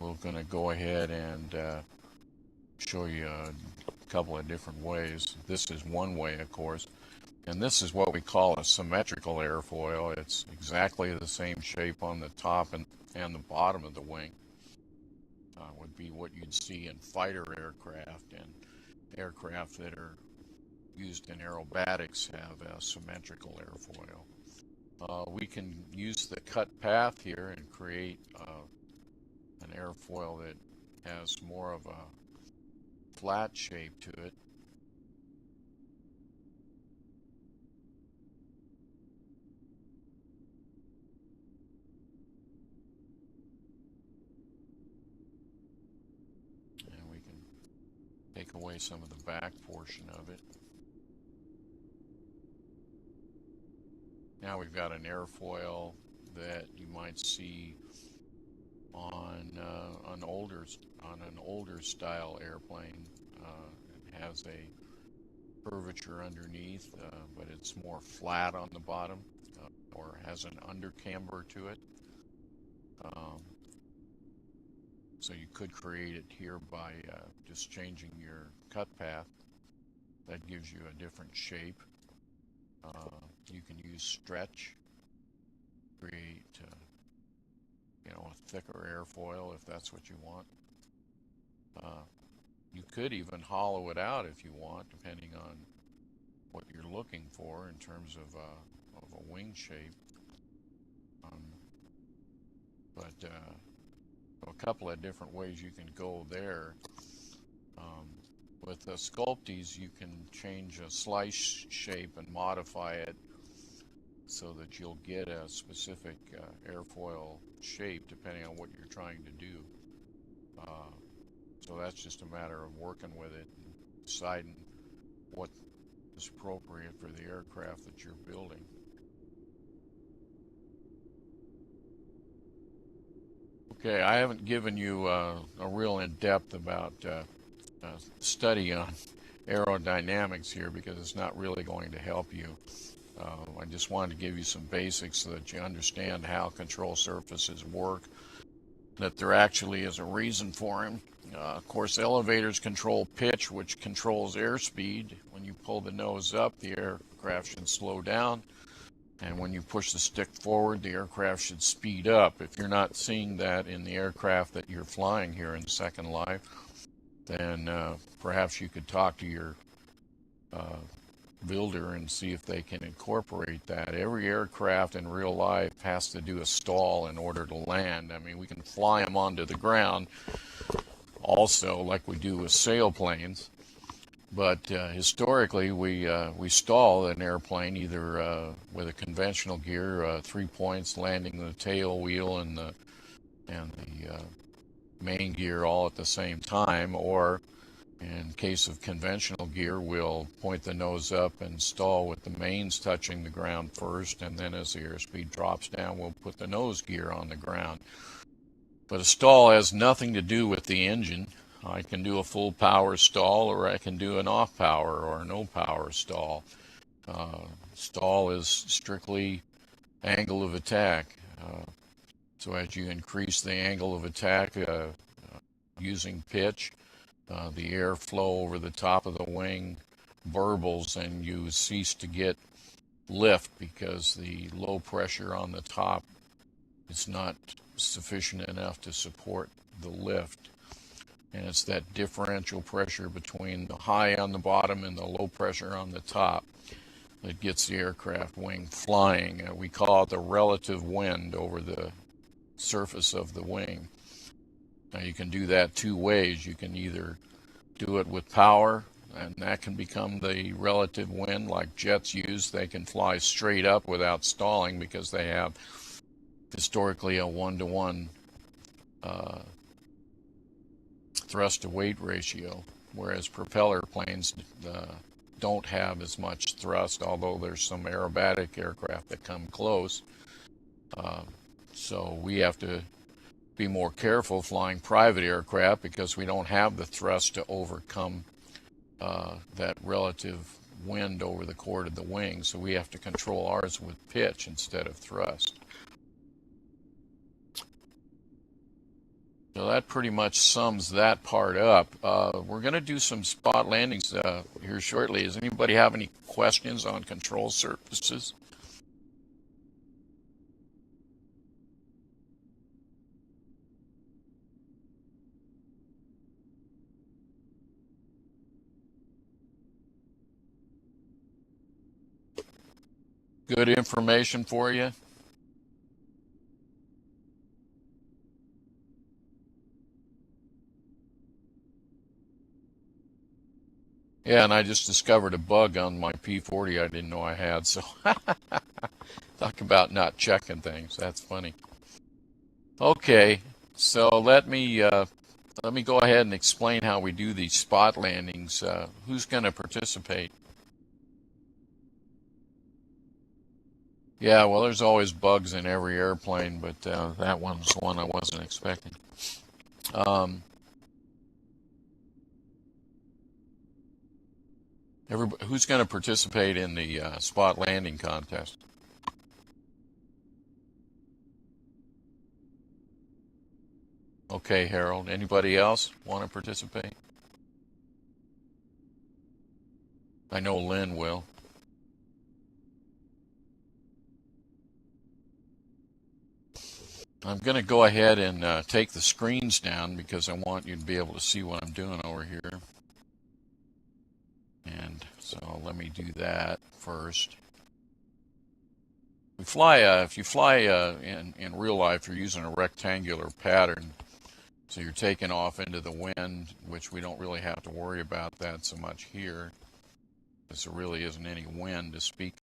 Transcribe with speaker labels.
Speaker 1: we're going to go ahead and show you a couple of different ways. This is one way, of course, and this is what we call a symmetrical airfoil. It's exactly the same shape on the top and the bottom of the wing. Would be what you'd see in fighter aircraft, and aircraft that are used in aerobatics have a symmetrical airfoil. We can use the cut path here and create an airfoil that has more of a flat shape to it. And we can take away some of the back portion of it. Now we've got an airfoil that you might see on an older style airplane. It has a curvature underneath, but it's more flat on the bottom, or has an undercamber to it. So you could create it here by just changing your cut path. That gives you a different shape. You can use stretch, create a thicker airfoil if that's what you want. You could even hollow it out if you want, depending on what you're looking for in terms of a wing shape. But a couple of different ways you can go there. With the Sculptes, you can change a slice shape and modify it so that you'll get a specific airfoil shape depending on what you're trying to do. So that's just a matter of working with it and deciding what is appropriate for the aircraft that you're building. Okay, I haven't given you a real in-depth about study on aerodynamics here because it's not really going to help you. I just wanted to give you some basics so that you understand how control surfaces work, that there actually is a reason for them. Of course, elevators control pitch, which controls airspeed. When you pull the nose up, the aircraft should slow down. And when you push the stick forward, the aircraft should speed up. If you're not seeing that in the aircraft that you're flying here in Second Life, then perhaps you could talk to your builder and see if they can incorporate that. Every aircraft in real life has to do a stall in order to land. I mean, we can fly them onto the ground also like we do with sailplanes, but historically we stall an airplane either with a conventional gear, 3 points, landing the tail wheel and the main gear all at the same time, or in case of conventional gear, we'll point the nose up and stall with the mains touching the ground first, and then as the airspeed drops down, we'll put the nose gear on the ground. But a stall has nothing to do with the engine. I can do a full power stall, or I can do an off power or no power stall. Stall is strictly angle of attack. So as you increase the angle of attack using pitch, the air flow over the top of the wing burbles and you cease to get lift because the low pressure on the top is not sufficient enough to support the lift. And it's that differential pressure between the high on the bottom and the low pressure on the top that gets the aircraft wing flying. We call it the relative wind over the surface of the wing. Now you can do that two ways. You can either do it with power, and that can become the relative wind like jets use. They can fly straight up without stalling because they have historically a 1-to-1 thrust to weight ratio, whereas propeller planes don't have as much thrust, although there's some aerobatic aircraft that come close. So we have to be more careful flying private aircraft because we don't have the thrust to overcome that relative wind over the chord of the wing. So we have to control ours with pitch instead of thrust. So that pretty much sums that part up. We're going to do some spot landings here shortly. Does anybody have any questions on control surfaces? Good information for you? Yeah, and I just discovered a bug on my P40 I didn't know I had, so talk about not checking things. That's funny. Okay, so let me go ahead and explain how we do these spot landings. Who's going to participate? Yeah, well, there's always bugs in every airplane, but that one's one I wasn't expecting. Who's going to participate in the spot landing contest? Okay, Harold. Anybody else want to participate? I know Lynn will. I'm going to go ahead and take the screens down because I want you to be able to see what I'm doing over here. And so let me do that first. If you fly in real life, you're using a rectangular pattern. So you're taking off into the wind, which we don't really have to worry about that so much here, because there really isn't any wind to speak